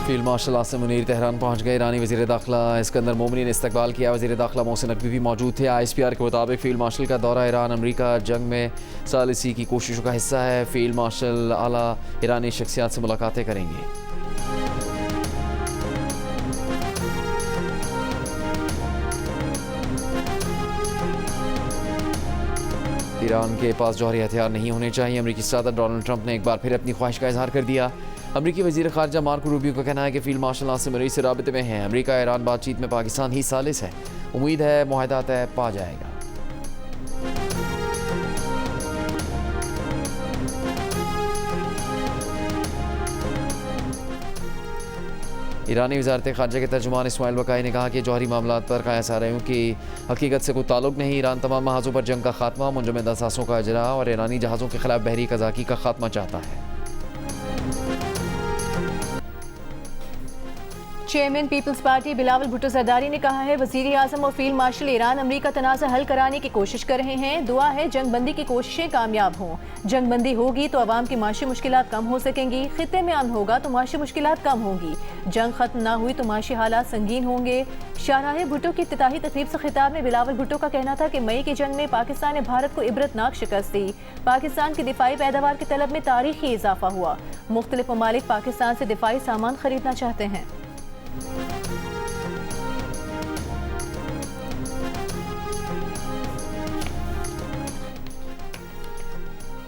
Field marshal Asim Munir Tehran पहुंच गए। ईरानी वज़ीर दाखिला इस्कंदर मोमनी ने इस्तकबाल किया। वज़ीर दाखिला मोहसिन नकवी भी मौजूद थे। ISPR के मुताबिक फील्ड मार्शल का दौरा ईरान अमरीका जंग में सालिसी की कोशिशों का हिस्सा है। फील्ड मार्शल आला ईरानी शख्सियात से मुलाकातें करेंगे। ईरान के पास जौहरी हथियार नहीं होने चाहिए। अमरीकी सदर डोनाल्ड ट्रंप ने एक बार फिर अपनी ख्वाहिश का इजहार कर दिया। अमरीकी वज़ीर ख़ारजा मार्को रूबियो का कहना है कि फील्ड मार्शल आसिम मुनीर से राबते में है। अमरीका ईरान बातचीत में पाकिस्तान ही सालिस है। उम्मीद है मुआहदा तय पा जाएगा। ईरानी वज़ारत ख़ारजा के तर्जुमान इस्माइल वकाई ने कहा कि जौहरी मामलात पर कयास आ रहे हूँ कि हकीकत से कोई ताल्लुक नहीं। ईरान तमाम महाजों पर जंग का खात्मा, मुंजमद असासों का इजरा और ईरानी जहाज़ों के खिलाफ बहरी कज़ाकी का खात्मा चाहता है। Chairman People's Party Bilawal Bhutto Zardari ने कहा है वज़ीर आज़म और फील्ड मार्शल ईरान अमरीका तनाज़ा हल कराने की कोशिश कर रहे हैं। दुआ है जंग बंदी की कोशिशें कामयाब हों। जंग बंदी होगी तो अवाम की माशी मुश्किलात कम हो सकेंगी। खित्ते में अमन होगा तो माशी मुश्किलात कम होंगी। जंग खत्म ना हुई तो माशी हालात संगीन होंगे। शाहराह भुट्टो की इफ्तिताही तकरीब से खिताब में बिलावल भुट्टो का कहना था कि मई की जंग में पाकिस्तान ने भारत को इबरतनाक शिकस्त दी। पाकिस्तान की दिफाई पैदावार की तलब में तारीखी इजाफा हुआ। मुख्तलिफ ममालिक पाकिस्तान से दिफाई सामान खरीदना चाहते हैं।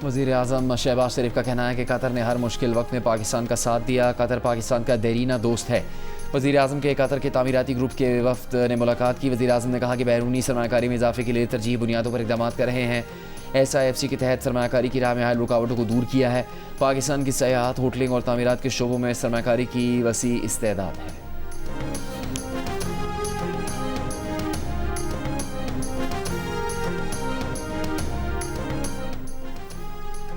वज़ीर आज़म शहबाज शरीफ का कहना है कि कतर ने हर मुश्किल वक्त में पाकिस्तान का साथ दिया। कतर पाकिस्तान का देरीना दोस्त है। वज़ीर आज़म के कतर के तामीराती ग्रुप के वफ़द ने मुलाकात की। वज़ीर आज़म ने कहा कि बैरूनी सरमाकारी में इजाफे के लिए तरजीही बुनियादों पर इक़दाम कर रहे हैं। SIFC के तहत सरमाकारी की राह में आयल रुकावटों को दूर किया है। पाकिस्तान की सयाहत, होटलिंग और तामीरात के शोबों में सरमाकारी की वसी इस्तेदाद है।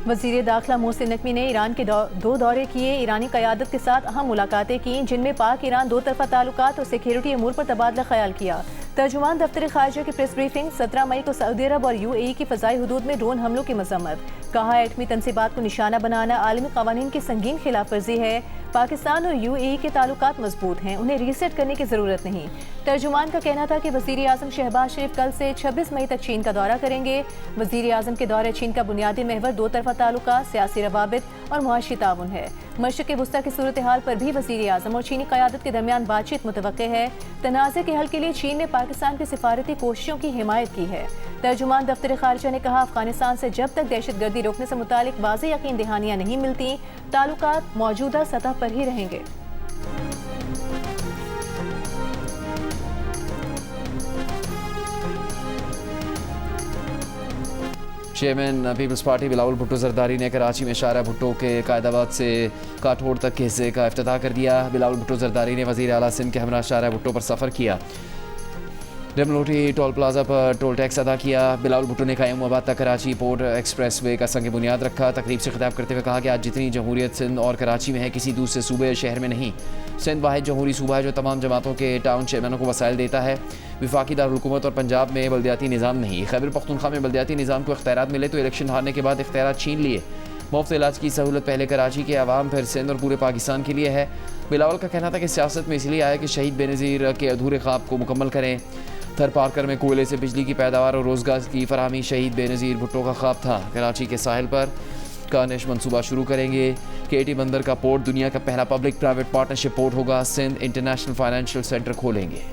वज़ीर दाखिला मोहसिन नकवी ने ईरान के दो दौरे किए। ईरानी क़यादत के साथ अहम मुलाकातें की, जिनमें पाक ईरान दो तरफ़ा ताल्लुकात और सिक्योरिटी अमूर पर तबादला ख्याल किया। तर्जुमान दफ्तर ख़ारजा की प्रेस ब्रीफिंग। 17 मई को सऊदी अरब और UAE की फ़ज़ाई हुदूद में ड्रोन हमलों की मज़म्मत। कहा एटमी तनसीबात को निशाना बनाना आलमी क़वानीन की संगीन खिलाफ वर्जी है। पाकिस्तान और UAE के ताल्लुकात मजबूत हैं, उन्हें रीसेट करने की ज़रूरत नहीं। तर्जुमान का कहना था कि वज़ीर आज़म शहबाज शरीफ कल से 26 मई तक चीन का दौरा करेंगे। वज़ीर आज़म के दौरे चीन का बुनियादी महवर दो तरफ़ा ताल्लुकात, सियासी रवाबित और मुआशी ताउन है। मशरिक़ वुस्ता की सूरत हाल पर भी वज़ीर आज़म और चीनी क़यादत के दरमियान बातचीत मुतवक्के है। तनाज़े के हल के लिए चीन ने पाकिस्तान की सिफारती कोशिशों की हिमायत की है। तर्जुमान दफ्तर ख़ारजा ने कहा अफ़गानिस्तान से जब तक दहशतगर्दी रोकने से मुतालिक वाज़ेह यकीन दहानियाँ नहीं मिलती, ताल्लुकात मौजूदा सतह पर ही रहेंगे। Chairman People's Party Bilawal Bhutto Zardari ने कराची में शाहराह भुट्टो के कायदाबाद से काठोड़ तक के हिस्से का इफ्तिताह कर दिया। बिलावल भुट्टो जरदारी ने वज़ीर आला सिंध के हमरा शाहराह भुट्टो पर सफ़र किया। डमलोटी टोल प्लाजा पर टोल टैक्स अदा किया। बिलावल भुट्टो ने कायम आबाद तक कराची पोर्ट एक्सप्रेस वे का संग बुनियाद रखा। तकरीब से खिताब करते हुए कहा कि आज जितनी जमहूरियत सिंध और कराची में है, किसी दूसरे सूबे या शहर में नहीं। सिंध वाहिद जमहूरी सूबा है जो तमाम जमातों के टाउन चेयरमैनों को वसाइल देता है। विफाकी दारुलहुकूमत और पंजाब में बल्दियाती निज़ाम नहीं। खैबर पख्तूनख्वा में बल्दियाती निज़ाम को इख्तियारात मिले तो इलेक्शन हारने के बाद इख्तियारात छीन लिए। मुफ्त इलाज की सहूलत पहले कराची के आवाम, फिर सिंध और पूरे पाकिस्तान के लिए है। बिलावल का कहना था कि सियासत में इसलिए आया कि शहीद बेनज़ीर के अधूरे ख्वाब को मुकम्मल करें। थर पारकर में कोयले से बिजली की पैदावार और रोज़गार की फराहमी शहीद बेनज़ीर भुट्टो का ख्वाब था। कराची के साहिल पर कार्निश मनसूबा शुरू करेंगे। KT बंदर का पोर्ट दुनिया का पहला पब्लिक प्राइवेट पार्टनरशिप पोर्ट होगा। सिंध इंटरनेशनल फाइनेंशियल सेंटर खोलेंगे।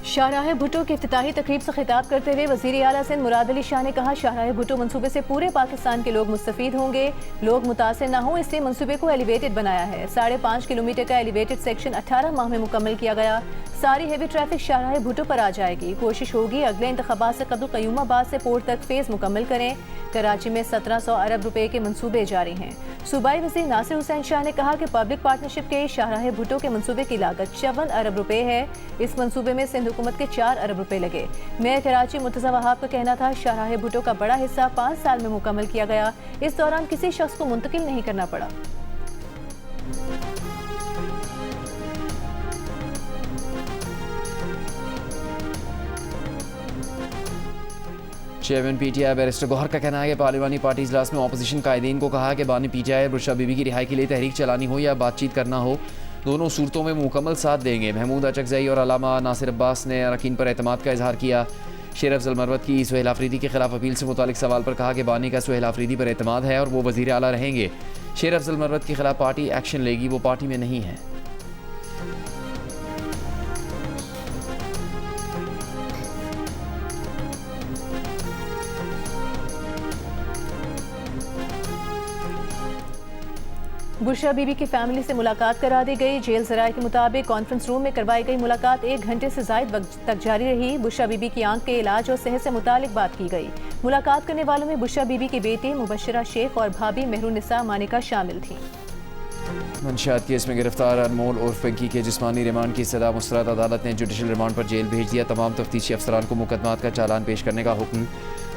शाहराह भुट्टो की इफ्तिताही तकरीब से खिताब करते हुए वज़ीर आला सिंध मुराद अली शाह ने कहा शाहराह भुट्टो मनसूबे से पूरे पाकिस्तान के लोग मुस्तफ़ीद होंगे। लोग मुतासिर न हों, इसलिए मनसूबे को एलिवेटेड बनाया है। 5.5 किलोमीटर का एलिवेटेड सेक्शन 18 माह में मुकम्मल किया गया। सारी हेवी ट्रैफिक शाहराह भुट्टो पर आ जाएगी। कोशिश होगी अगले इंतखाबात से कबल क़यूमाबाद से पोर्ट तक फेज़ मुकम्मल करें। कराची में 1700 अरब रुपए के मनसूबे जारी हैं। सूबाई वज़ीर नासिर हुसैन शाह ने कहा कि पब्लिक पार्टनरशिप के शाहराह भुट्टो के मनसूबे की लागत 54 अरब रुपए है। इस मनसूबे में सिंध हुकूमत के 4 अरब रुपए लगे। मेयर कराची मुर्तज़ा वहाब का कहना था शाहराह भुट्टो का बड़ा हिस्सा 5 साल में मुकम्मल किया गया। इस दौरान किसी शख्स को मुंतकिल नहीं करना पड़ा। चेयरमैन पीटीआई बैरिस्टर गौहर का कहना है कि पार्लिमानी पार्टी इजलास में अपोजिशन कायदीन को कहा कि बानी पीटीआई बुशरा बीबी की रिहाई के लिए तहरीक चलानी हो या बातचीत करना हो, दोनों सूरतों में मुकम्मल साथ देंगे। महमूद अचकजई और अलामा नासिर अब्बास ने अरकान पर एतमाद का इजहार किया। शेर अफजल मरवत की सुहेल आफरीदी के खिलाफ अपील से मुतालिक सवाल पर कहा कि बानी का सुहेल आफरीदी पर एतमाद है और वो वज़ीर आला रहेंगे। शेर अफजल मरवत के खिलाफ पार्टी एक्शन लेगी, वो पार्टी में नहीं है। बुशरा बीबी की फैमिली से मुलाकात करा दी गई। जेल जराये के मुताबिक कॉन्फ्रेंस रूम में करवाई गई मुलाकात 1 घंटे से ज़ायद वक्त तक जारी रही। बुशरा बीबी की आंख के इलाज और सेहत से मुतालिक बात की गई। मुलाकात करने वालों में बुशरा बीबी की बेटी मुबशरा शेख और भाभी मेहरुनिसा मानिका शामिल थी। मंशियात केस में गिरफ्तार अनमोल उर्फ पिंकी के जिस्मानी रिमांड की सजा मुस्तरद अदालत ने जुडिशल रिमांड पर जेल भेज दिया। तमाम तफ्तीशी अफसरान को मुकदमात का चालान पेश करने का हुक्म।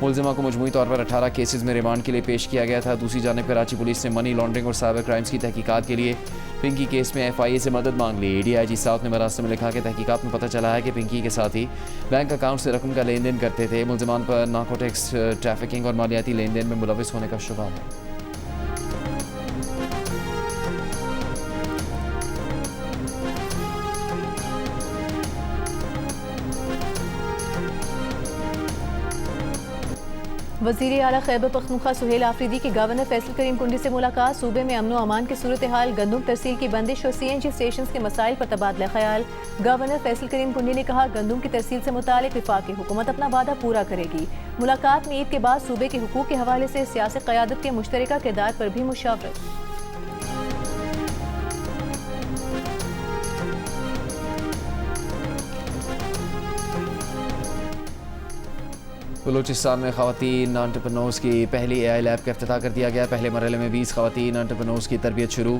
मुलजिमा को मजमूई तौर पर 18 केसेस में रिमांड के लिए पेश किया गया था। दूसरी जानिब कराची पुलिस ने मनी लॉन्ड्रिंग और साइबर क्राइम्स की तहकीकात के लिए पिंकी केस में FIA से मदद मांग ली। DIG साउथ ने मरासम में लिखा कि तहकीकात में पता चला है कि पिंकी के साथी बैंक अकाउंट से रकम का लेन देन करते थे। मुलजिमान पर नार्कोटिक्स ट्रैफिकिंग और मालियाती लेन देन में मुलविस होने का शुबा है। वज़ीर आला खैबर पख्तूनख्वा सुहेल आफरीदी की गवर्नर फैसल करीम कुंडी से मुलाकात। सूबे में अमन व अमान की सूरत हाल, गंदुम तरसील की बंदिश और CNG स्टेशन के मसाइल पर तबादला ख्याल। गवर्नर फैसल करीम कुंडी ने कहा, गंदुम की तरसील से मुतालिक वफाकी हुकूमत अपना वादा पूरा करेगी। मुलाकात में ईद के बाद सूबे के हुकूक के हवाले से सियासी क़यादत के मुश्तरका किरदार पर भी मुशावरत। बलूचिस्तान में ख़वातीन एंटरप्रेन्योर्स की पहली AI लैब का इफ्तिताह कर दिया गया। पहले मरहले में 20 ख़वातीन एंटरप्रेन्योर्स की तरबियत शुरू।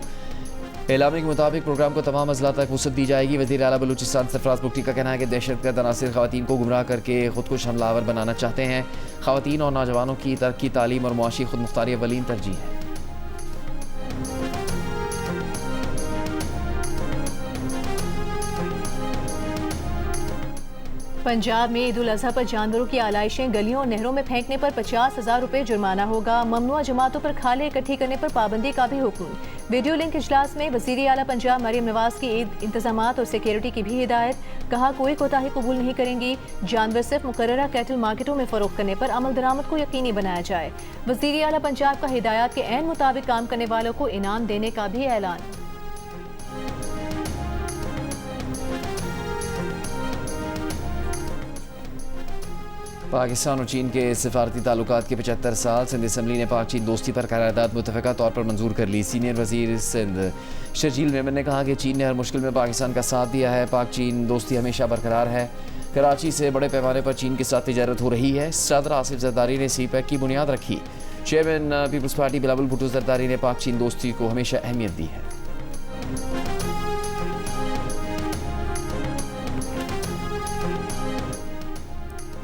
एलामी के मुताबिक प्रोग्राम को तमाम अजला तक वसअत दी जाएगी। वज़ीर आला बलूचिस्तान सरफराज बुगटी का कहना है कि दहशतगर्द अनासिर ख़वातीन को गुमराह करके खुदकुश हमलावर बनाना चाहते हैं। ख़वातीन और नौजवानों की तरक्की, तालीम और मुआशी खुद मुख्तारी अव्वलीन तरजीह है। पंजाब में ईद उल अज़हा पर जानवरों की आलाइशें गलियों और नहरों में फेंकने पर 50,000 रुपये जुर्माना होगा। ममनुआ जमातों पर खाले इकट्ठी करने पर पाबंदी का भी हुक्म। वीडियो लिंक इजलास में वज़ीर आला पंजाब मरियम नवाज की ईद इंतजामात और सिक्योरिटी की भी हिदायत। कहा, कोई कोताही कबूल नहीं करेंगी। जानवर सिर्फ मुकर्ररा कैटल मार्केटों में फरोख्त करने पर अमल दरामद को यकीनी बनाया जाए। वज़ीर आला पंजाब का हिदायत के ऐन मुताबिक काम करने वालों को इनाम देने का भी ऐलान। पाकिस्तान और चीन के सिफारती ताल्लुकात के 75 साल। सिंध असम्बली ने पाक चीन दोस्ती पर करारदाद मुतफ़क़ा तौर पर मंजूर कर ली। सीनियर वज़ीर सिंध शर्जील मेमन ने कहा कि चीन ने हर मुश्किल में पाकिस्तान का साथ दिया है। पाक चीन दोस्ती हमेशा बरकरार है। कराची से बड़े पैमाने पर चीन के साथ तिजारत हो रही है। सदर आसिफ जरदारी ने CPEC की बुनियाद रखी। Chairman People's Party Bilawal Bhutto Zardari ने पाक चीन दोस्ती को हमेशा अहमियत दी है।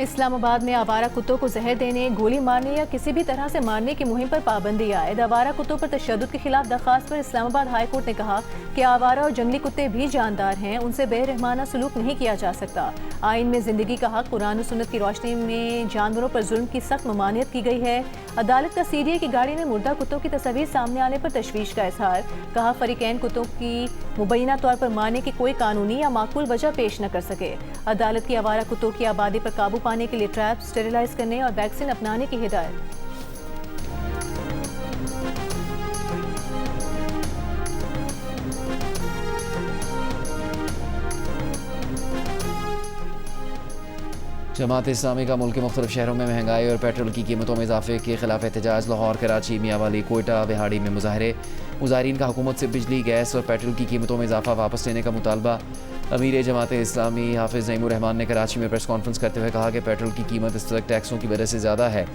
इस्लामाबाद में आवारा कुत्तों को जहर देने, गोली मारने या किसी भी तरह से मारने की मुहिम पर पाबंदी आयद। आवारा कुत्तों पर तशद्दुद के खिलाफ दरखास्त पर इस्लामाबाद हाई कोर्ट ने कहा कि आवारा और जंगली कुत्ते भी जानदार हैं, उनसे बेरहमाना सलूक नहीं किया जा सकता। आइन में जिंदगी का हक, कुरान और सुन्नत की रोशनी में जानवरों पर जुल्म की सख्त ममानियत की गई है। अदालत का CDA की गाड़ी में मुर्दा कुत्तों की तस्वीर सामने आने पर तशवीश का इजहार। कहा, फरीकैन कुत्तों की मुबैना तौर पर मारने की कोई कानूनी या माकूल वजह पेश न कर सके। अदालत की आवारा कुत्तों की आबादी पर काबू पाने के लिए ट्रैप, स्टेरिलाइज करने और वैक्सीन अपनाने की हिदायत। जमात इस्लामी का मुल्क के मुख्तलिफ शहरों में महंगाई और पेट्रोल की कीमतों में इजाफे के खिलाफ एहतजाज। लाहौर, कराची, मियांवाली, कोयटा, बिहाड़ी में मुजाहरे। मुजाहरीन का हुकूमत से बिजली, गैस और पेट्रोल की कीमतों में इजाफा वापस लेने का मुतालबा। अमीर जमात इस्लामी हाफिज़ नईमुर रहमान ने कराची में प्रेस कॉन्फ्रेंस करते हुए कहा कि पेट्रोल की कीमत इस तरह टैक्सों की वजह से ज़्यादा है।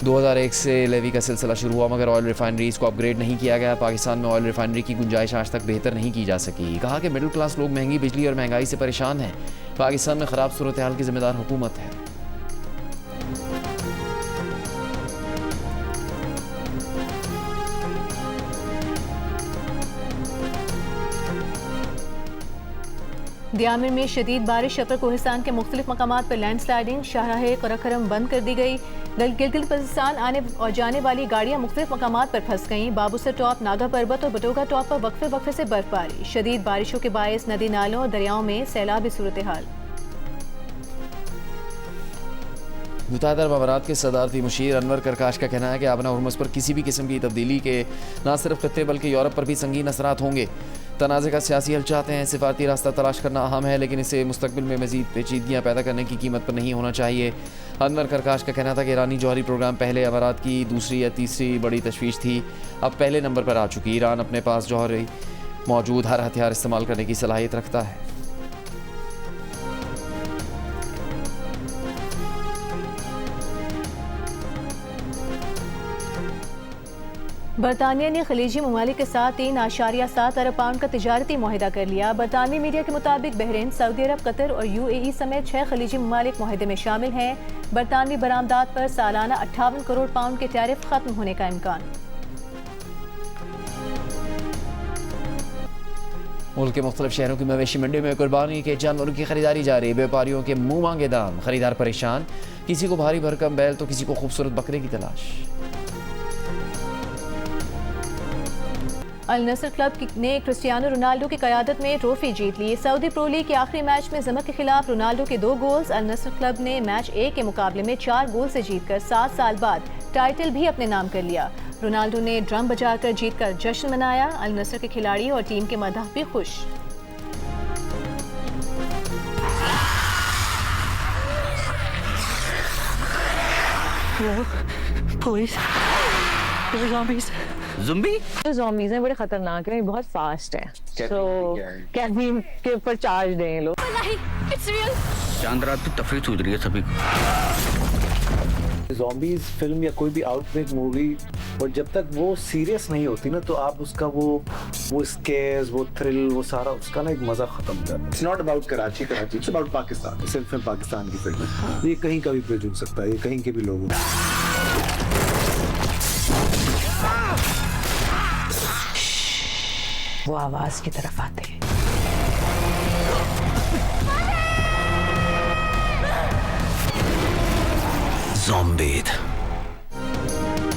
2001 से लेवी का सिलसिला शुरू हुआ मगर ऑयल रिफाइनरीज को अपग्रेड नहीं किया गया। पाकिस्तान में ऑयल रिफाइनरी की गुंजाइश आज तक बेहतर नहीं की जा सकी। कहा कि मिडिल क्लास लोग महंगी बिजली और महंगाई से परेशान हैं। पाकिस्तान में ख़राब सूरत हाल की जिम्मेदार हुकूमत है। दियामिर में शदीद बारिश, शपर कोहिस्तान के मुख्तलिफ मकामात पर लैंड स्लाइडिंग, शाहराह करम बंद कर दी गई। गिलगित बल्तिस्तान आने और जाने वाली गाड़ियां मुख्तलिफ मकामात पर फंस गईं। बाबूसर टॉप, नागा पर्वत और बटोगा टॉप पर वक्फे वक्फे से बर्फबारी। शदीद बारिशों के बायस नदी नालों और दरियाओं में सैलाबी सूरत हाल। मुत्तहिदा अरब अमारात के सदारती मुशीर अनवर करकाश का कहना है कि आबना हुर्मुज़ पर किसी भी किस्म की तब्दीली के न सिर्फ खत्ते बल्कि यूरोप पर भी संगीन असरात होंगे। तनाज़े का सियासी हल चाहते हैं, सिफारती रास्ता तलाश करना अहम है, लेकिन इसे मुस्तकबिल में मज़ीद पेचीदगियाँ पैदा करने की कीमत पर नहीं होना चाहिए। अनवर करकाश का कहना था कि ईरानी जौहरी प्रोग्राम पहले अमारात की दूसरी या तीसरी बड़ी तशवीश थी, अब पहले नंबर पर आ चुकी। ईरान अपने पास जौहरी मौजूद हर हथियार इस्तेमाल करने की सलाहियत रखता है। बरतानिया ने खलीजी ममालिक के साथ 3.7 अरब पाउंड का तिजारती मुआहिदा कर लिया। बरतानवी मीडिया के मुताबिक बहरीन, सऊदी अरब, कतर और UAE समेत 6 खलीजी ममालिक मुआहिदे में शामिल हैं। बरतानवी बरामदात पर सालाना 58 करोड़ पाउंड के टैरिफ खत्म होने का इम्कान। मुल्क के मुख्तलिफ शहरों की मवेशी मंडी में कुर्बानी के जानवरों की खरीदारी जारी। व्यापारियों के मुंह मांगे दाम, खरीदार परेशान, किसी को भारी भरकम बैल तो किसी को खूबसूरत बकरे की तलाश। अल नसर क्लब ने क्रिस्टियानो रोनाल्डो की क़यादत में ट्रॉफी जीत ली। सऊदी प्रो लीग के आखिरी मैच में ज़मक के खिलाफ रोनाल्डो के 2 गोल्स। अल नसर क्लब ने मैच 1 के मुकाबले में 4 गोल से जीतकर 7 साल बाद टाइटल भी अपने नाम कर लिया। रोनाल्डो ने ड्रम बजाकर जीतकर जश्न मनाया। अल नसर के खिलाड़ी और टीम के मदाह भी खुश। ज़ॉम्बीज़ हैं, बड़े खतरनाक हैं, बहुत फास्ट हैं। तो कैफीन के ऊपर चार्ज हैं लोग। चांद रात की तफरीह सूझ रही है सभी को। ज़ॉम्बीज़ फिल्म या कोई भी आउटब्रेक मूवी, और जब तक वो सीरियस नहीं होती ना, तो आप उसका वो स्केर्स, वो थ्रिल, वो सारा उसका ना एक मज़ा ख़त्म कर। It's not about Karachi, it's about Pakistan. सिर्फ पाकिस्तान की फिल्म है, ये कहीं का भी प्रोड्यूस हो सकता है, ये कहीं के भी लोग। वो आवाज की तरफ आते हैं। ज़ॉम्बीड।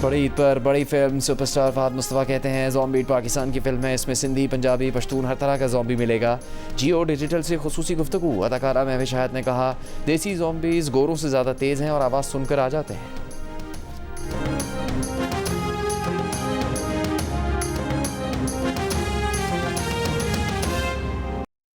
बड़ी ईद पर बड़ी फिल्म। सुपरस्टार फहद मुस्तफ़ा कहते हैं ज़ॉम्बीड पाकिस्तान की फिल्म है, इसमें सिंधी, पंजाबी, पश्तून हर तरह का ज़ॉम्बी मिलेगा। जियो डिजिटल से खुसूसी गुफ्तगू। अदाकारा महविश हयात ने कहा, देसी ज़ॉम्बीज़ गोरों से ज़्यादा तेज़ हैं और आवाज़ सुनकर आ जाते हैं।